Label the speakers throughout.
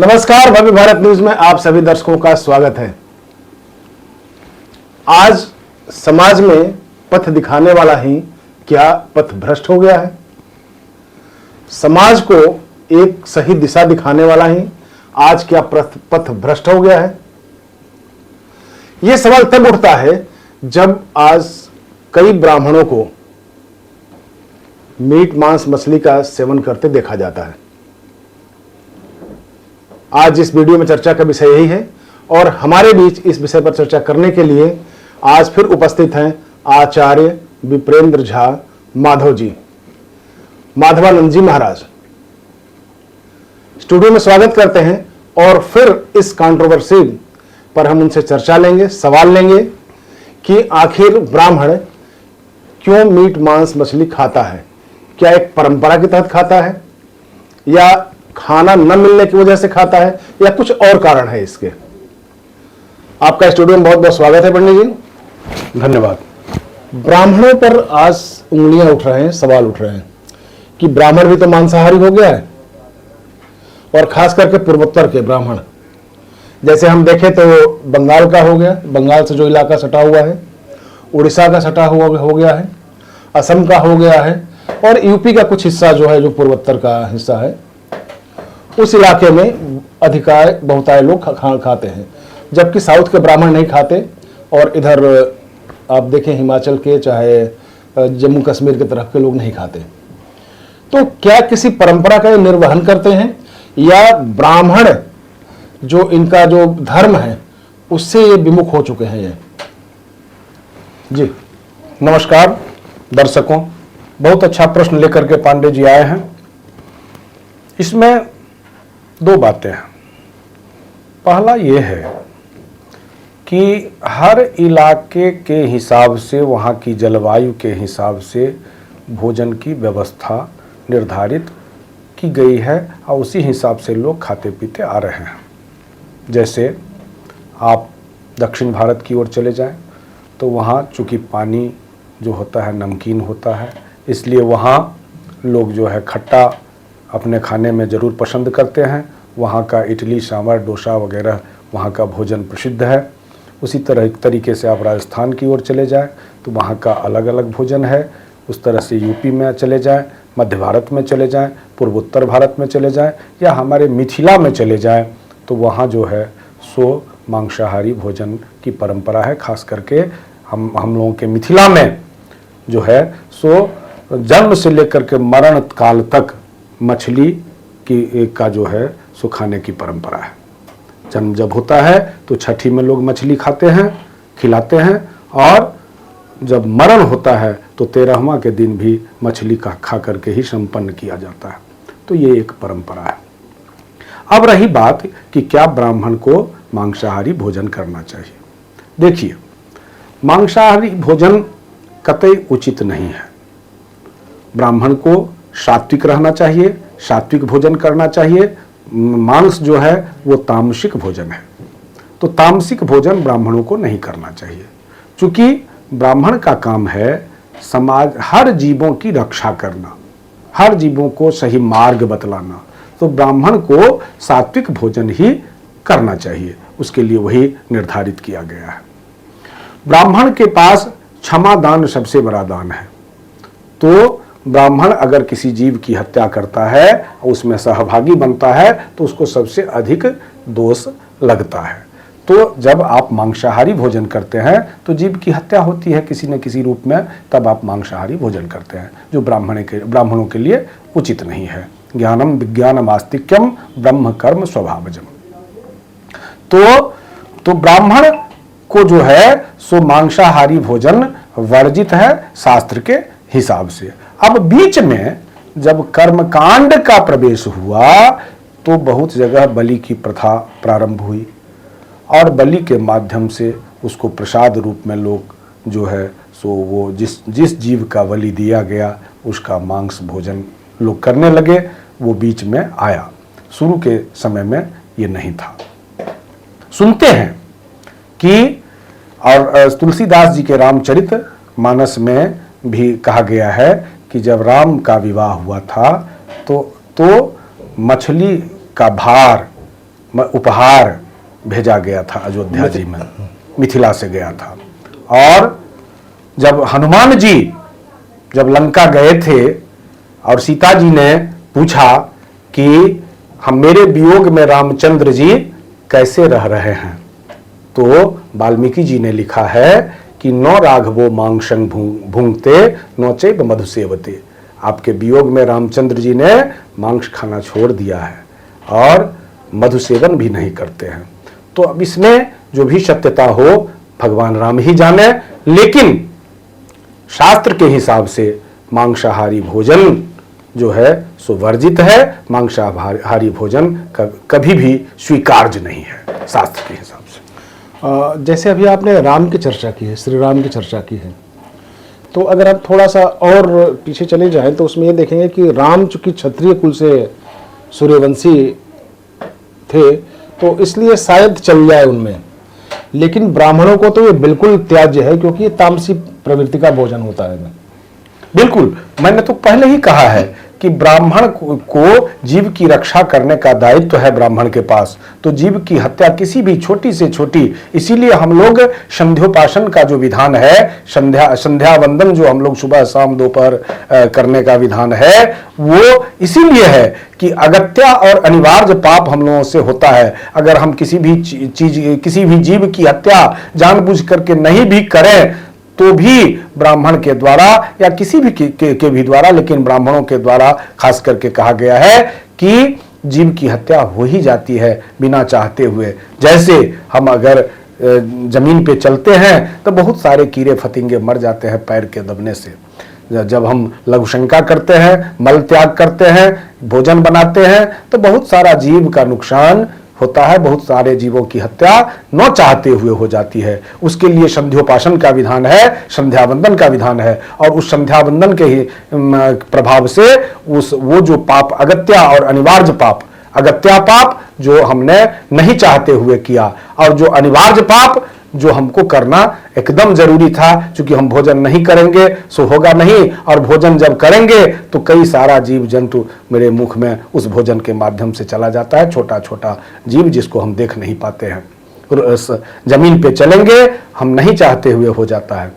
Speaker 1: नमस्कार, भव्य भारत न्यूज में आप सभी दर्शकों का स्वागत है। आज समाज में पथ दिखाने वाला ही क्या पथ भ्रष्ट हो गया है? समाज को एक सही दिशा दिखाने वाला ही आज क्या पथ भ्रष्ट हो गया है? यह सवाल तब उठता है जब आज कई ब्राह्मणों को मीट मांस मछली का सेवन करते देखा जाता है। आज इस वीडियो में चर्चा का विषय यही है और हमारे बीच इस विषय पर चर्चा करने के लिए आज फिर उपस्थित हैं आचार्य विप्रेंद्र झा माधव जी, माधवानंद जी महाराज। स्टूडियो में स्वागत करते हैं और फिर इस कंट्रोवर्सी पर हम उनसे चर्चा लेंगे, सवाल लेंगे कि आखिर ब्राह्मण क्यों मीट मांस मछली खाता है? क्या एक परंपरा के तहत खाता है या खाना न मिलने की वजह से खाता है या कुछ और कारण है इसके? आपका स्टूडियो में बहुत बहुत स्वागत है पंडित जी।
Speaker 2: धन्यवाद।
Speaker 1: ब्राह्मणों पर आज उंगलियां उठ रहे हैं, सवाल उठ रहे हैं कि ब्राह्मण भी तो मांसाहारी हो गया है, और खास करके पूर्वोत्तर के ब्राह्मण। जैसे हम देखें तो बंगाल का हो गया, बंगाल से जो इलाका सटा हुआ है, उड़ीसा का सटा हुआ हो गया है, असम का हो गया है, और यूपी का कुछ हिस्सा जो है, जो पूर्वोत्तर का हिस्सा है, उस इलाके में अधिकाय बहुताय लोग खाते हैं, जबकि साउथ के ब्राह्मण नहीं खाते। और इधर आप देखें हिमाचल के चाहे जम्मू कश्मीर के तरफ के लोग नहीं खाते। तो क्या किसी परंपरा का निर्वहन करते हैं या ब्राह्मण जो इनका जो धर्म है उससे ये विमुख हो चुके हैं? ये
Speaker 2: जी नमस्कार दर्शकों, बहुत अच्छा प्रश्न लेकर के पांडे जी आए हैं। इसमें दो बातें हैं। पहला ये है कि हर इलाके के हिसाब से, वहाँ की जलवायु के हिसाब से भोजन की व्यवस्था निर्धारित की गई है और उसी हिसाब से लोग खाते पीते आ रहे हैं। जैसे आप दक्षिण भारत की ओर चले जाएं तो वहाँ चूँकि पानी जो होता है नमकीन होता है, इसलिए वहाँ लोग जो है खट्टा अपने खाने में ज़रूर पसंद करते हैं। वहाँ का इडली सांभर डोसा वगैरह वहाँ का भोजन प्रसिद्ध है। उसी तरीके से आप राजस्थान की ओर चले जाएं तो वहाँ का अलग अलग भोजन है। उस तरह से यूपी में चले जाएं, मध्य भारत में चले जाएं, पूर्वोत्तर भारत में चले जाएं या हमारे मिथिला में चले जाएं तो वहाँ जो है सो मांसाहारी भोजन की परंपरा है। खास करके हम लोगों के मिथिला में जो है सो जन्म से लेकर के मरण काल तक मछली का जो है सो खाने की परंपरा है। जन्म जब होता है तो छठी में लोग मछली खाते हैं, खिलाते हैं, और जब मरण होता है तो 13वां के दिन भी मछली का खा करके ही संपन्न किया जाता है। तो ये एक परंपरा है। अब रही बात कि क्या ब्राह्मण को मांसाहारी भोजन करना चाहिए। देखिए, मांसाहारी भोजन कतई उचित नहीं है। ब्राह्मण को सात्विक रहना चाहिए, सात्विक भोजन करना चाहिए। मांस जो है वो तामसिक भोजन है, तो तामसिक भोजन ब्राह्मणों को नहीं करना चाहिए। क्योंकि ब्राह्मण का काम है समाज हर जीवों की रक्षा करना, हर जीवों को सही मार्ग बतलाना। तो ब्राह्मण को सात्विक भोजन ही करना चाहिए, उसके लिए वही निर्धारित किया गया है। ब्राह्मण के पास क्षमा दान सबसे बड़ा दान है। तो ब्राह्मण अगर किसी जीव की हत्या करता है, उसमें सहभागी बनता है, तो उसको सबसे अधिक दोष लगता है। तो जब आप मांसाहारी भोजन करते हैं तो जीव की हत्या होती है किसी न किसी रूप में, तब आप मांसाहारी भोजन करते हैं, जो ब्राह्मणों के लिए उचित नहीं है। ज्ञानम विज्ञानम आस्तिक्यम ब्रह्म कर्म स्वभावजम। तो ब्राह्मण को जो है सो मांसाहारी भोजन वर्जित है शास्त्र के हिसाब से। अब बीच में जब कर्मकांड का प्रवेश हुआ तो बहुत जगह बलि की प्रथा प्रारंभ हुई, और बलि के माध्यम से उसको प्रसाद रूप में लोग जो है सो वो जिस जीव का बलि दिया गया उसका मांस भोजन लोग करने लगे। वो बीच में आया, शुरू के समय में ये नहीं था। सुनते हैं कि और तुलसीदास जी के रामचरित मानस में भी कहा गया है कि जब राम का विवाह हुआ था तो मछली का भार उपहार भेजा गया था अयोध्या जी में, मिथिला से गया था। और जब हनुमान जी जब लंका गए थे और सीता जी ने पूछा कि हम मेरे वियोग में रामचंद्र जी कैसे रह रहे हैं, तो वाल्मीकि जी ने लिखा है कि न राघवो मांसं भुंगते न चैव मधु सेवते। आपके वियोग में रामचंद्र जी ने मांस खाना छोड़ दिया है और मधु सेवन भी नहीं करते हैं। तो अब इसमें जो भी सत्यता हो भगवान राम ही जाने, लेकिन शास्त्र के हिसाब से मांसाहारी भोजन जो है सो वर्जित है। मांसाहारी भोजन कभी भी स्वीकार्य नहीं है शास्त्र के हिसाब से।
Speaker 1: जैसे अभी आपने राम की चर्चा की है, श्री राम की चर्चा की है, तो अगर आप थोड़ा सा और पीछे चले जाएं तो उसमें ये देखेंगे कि राम चूंकि क्षत्रिय कुल से सूर्यवंशी थे तो इसलिए शायद चल जाए उनमें, लेकिन ब्राह्मणों को तो ये बिल्कुल त्याज्य है क्योंकि ये तामसी प्रवृत्ति का भोजन होता है।
Speaker 2: बिल्कुल, मैंने तो पहले ही कहा है कि ब्राह्मण को जीव की रक्षा करने का दायित्व है ब्राह्मण के पास। तो जीव की हत्या किसी भी छोटी से छोटी, इसीलिए हम लोग संध्योपासन का जो विधान है, संध्या वंदन जो हम लोग सुबह शाम दोपहर करने का विधान है, वो इसीलिए है कि अगत्या और अनिवार्य पाप हम लोगों से होता है। अगर हम किसी भी जीव की हत्या जानबूझ करके नहीं भी करें तो भी ब्राह्मण के द्वारा या किसी भी के भी द्वारा, लेकिन ब्राह्मणों के द्वारा खास करके कहा गया है कि जीव की हत्या हो ही जाती है बिना चाहते हुए। जैसे हम अगर जमीन पे चलते हैं तो बहुत सारे कीड़े फतिंगे मर जाते हैं पैर के दबने से। जब हम लघुशंका करते हैं, मल त्याग करते हैं, भोजन बनाते हैं तो बहुत सारा जीव का नुकसान होता है, बहुत सारे जीवों की हत्या न चाहते हुए हो जाती है। उसके लिए संध्योपासन का विधान है, संध्यावंदन का विधान है, और उस संध्यावंदन के ही प्रभाव से वो जो पाप अगत्या और अनिवार्य पाप, अगत्या पाप जो हमने नहीं चाहते हुए किया और जो अनिवार्य पाप जो हमको करना एकदम जरूरी था, क्योंकि हम भोजन नहीं करेंगे सो होगा नहीं, और भोजन जब करेंगे तो कई सारा जीव जंतु मेरे मुख में उस भोजन के माध्यम से चला जाता है। छोटा छोटा जीव जिसको हम देख नहीं पाते हैं, जमीन पे चलेंगे हम नहीं चाहते हुए हो जाता है।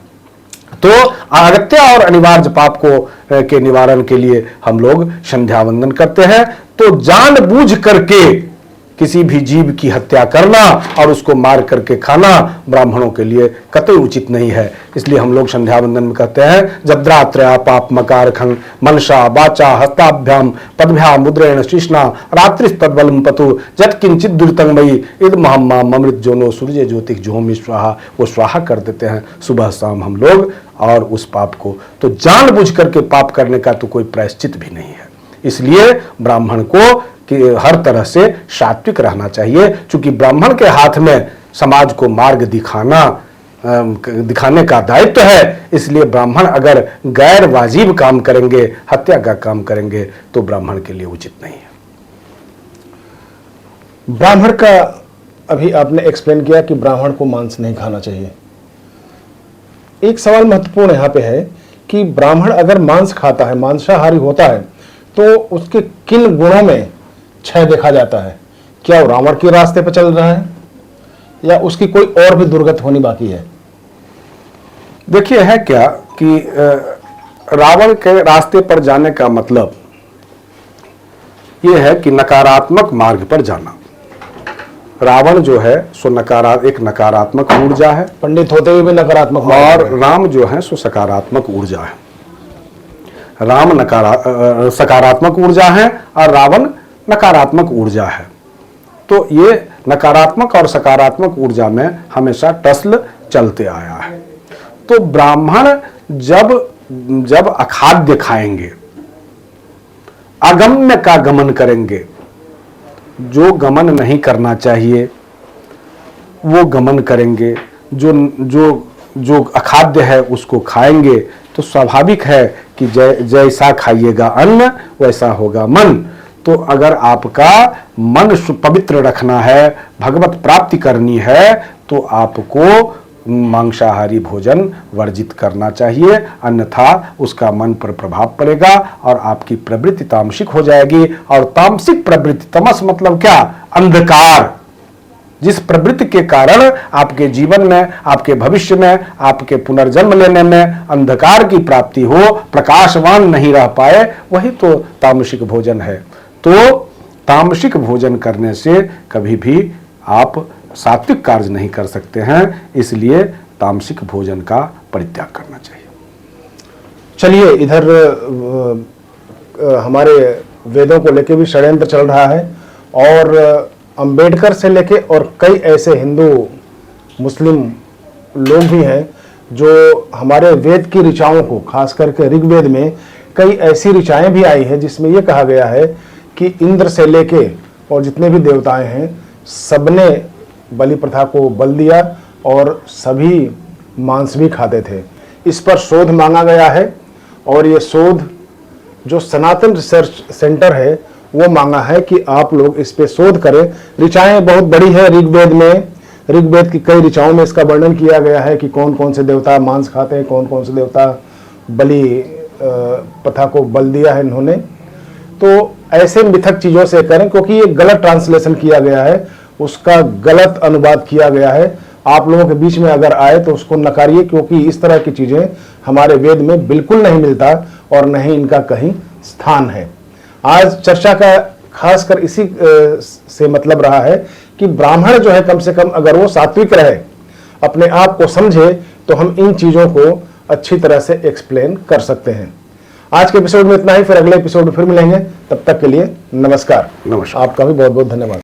Speaker 2: तो अगत्या और अनिवार्य पाप को के निवारण के लिए हम लोग संध्यावंदन करते हैं। तो जानबूझ करके किसी भी जीव की हत्या करना और उसको मार करके खाना ब्राह्मणों के लिए कतई उचित नहीं है। इसलिए हम लोग संध्यावंदन में कहते हैं जद्रात्रया पाप मकार खंग मनसा वाचा हस्ताभ्याम पदभ्या मुद्रेण शिष्णा रात्रिस्तद्बलम पतु जत किंचित दुर्तंगमयी इद महम्मा ममृत जोनो सूर्य ज्योतिक जोहमी स्वाहा, वो स्वाहा कर देते हैं सुबह शाम हम लोग। और उस पाप को तो जानबूझ करके पाप करने का तो कोई प्रायश्चित भी नहीं है। इसलिए ब्राह्मण को कि हर तरह से सात्विक रहना चाहिए, क्योंकि ब्राह्मण के हाथ में समाज को मार्ग दिखाने का दायित्व है। इसलिए ब्राह्मण अगर गैर वाजिब काम करेंगे, हत्या का काम करेंगे, तो ब्राह्मण के लिए उचित नहीं है।
Speaker 1: ब्राह्मण का अभी आपने एक्सप्लेन किया कि ब्राह्मण को मांस नहीं खाना चाहिए। एक सवाल महत्वपूर्ण यहाँ पे है कि ब्राह्मण अगर मांस खाता है, मांसाहारी होता है, तो उसके किन गुणों में क्षय देखा जाता है? क्या वो रावण के रास्ते पर चल रहा है या उसकी कोई और भी दुर्गति होनी बाकी है?
Speaker 2: देखिए, है क्या कि रावण के रास्ते पर जाने का मतलब यह है कि नकारात्मक मार्ग पर जाना। रावण जो है सो एक नकारात्मक ऊर्जा है,
Speaker 1: पंडित होते हुए भी नकारात्मक,
Speaker 2: और राम जो है सो सकारात्मक ऊर्जा है। राम सकारात्मक ऊर्जा है और रावण नकारात्मक ऊर्जा है। तो ये नकारात्मक और सकारात्मक ऊर्जा में हमेशा टसल चलते आया है। तो ब्राह्मण जब अखाद्य खाएंगे, अगम्य का गमन करेंगे, जो गमन नहीं करना चाहिए वो गमन करेंगे, जो अखाद्य है उसको खाएंगे, तो स्वाभाविक है कि जैसा खाइएगा अन्न वैसा होगा मन। तो अगर आपका मन पवित्र रखना है, भगवत प्राप्ति करनी है, तो आपको मांसाहारी भोजन वर्जित करना चाहिए, अन्यथा उसका मन पर प्रभाव पड़ेगा और आपकी प्रवृत्ति तामसिक हो जाएगी। और तामसिक प्रवृत्ति, तमस मतलब क्या? अंधकार, जिस प्रवृत्ति के कारण आपके जीवन में, आपके भविष्य में, आपके पुनर्जन्म लेने में अंधकार की प्राप्ति हो, प्रकाशवान नहीं रह पाए, वही तो तामसिक भोजन है। तो तामसिक भोजन करने से कभी भी आप सात्विक कार्य नहीं कर सकते हैं, इसलिए तामसिक भोजन का परित्याग करना चाहिए।
Speaker 1: चलिए, इधर हमारे वेदों को लेके भी षड्यंत्र चल रहा है और अंबेडकर से लेके और कई ऐसे हिंदू मुस्लिम लोग भी हैं जो हमारे वेद की ऋचाओं को, खास करके ऋग्वेद में कई ऐसी ऋचाएं भी आई हैं जिसमें यह कहा गया है कि इंद्र से लेके और जितने भी देवताएं हैं सबने बलि प्रथा को बल दिया और सभी मांस भी खाते थे। इस पर शोध मांगा गया है और ये शोध जो सनातन रिसर्च सेंटर है वो मांगा है कि आप लोग इस पे शोध करें। ऋचाएं बहुत बड़ी है ऋग्वेद में, ऋग्वेद की कई ऋचाओं में इसका वर्णन किया गया है कि कौन कौन से देवता मांस खाते हैं, कौन कौन से देवता बलि प्रथा को बल दिया है इन्होंने। तो ऐसे मिथक चीज़ों से करें, क्योंकि ये गलत ट्रांसलेशन किया गया है, उसका गलत अनुवाद किया गया है। आप लोगों के बीच में अगर आए तो उसको नकारिए, क्योंकि इस तरह की चीज़ें हमारे वेद में बिल्कुल नहीं मिलता और न ही इनका कहीं स्थान है। आज चर्चा का खासकर इसी से मतलब रहा है कि ब्राह्मण जो है कम से कम अगर वो सात्विक रहे, अपने आप को समझे, तो हम इन चीज़ों को अच्छी तरह से एक्सप्लेन कर सकते हैं। आज के एपिसोड में इतना ही, फिर अगले एपिसोड में फिर मिलेंगे। तब तक के लिए नमस्कार।
Speaker 2: नमस्कार।
Speaker 1: आपका भी बहुत बहुत धन्यवाद।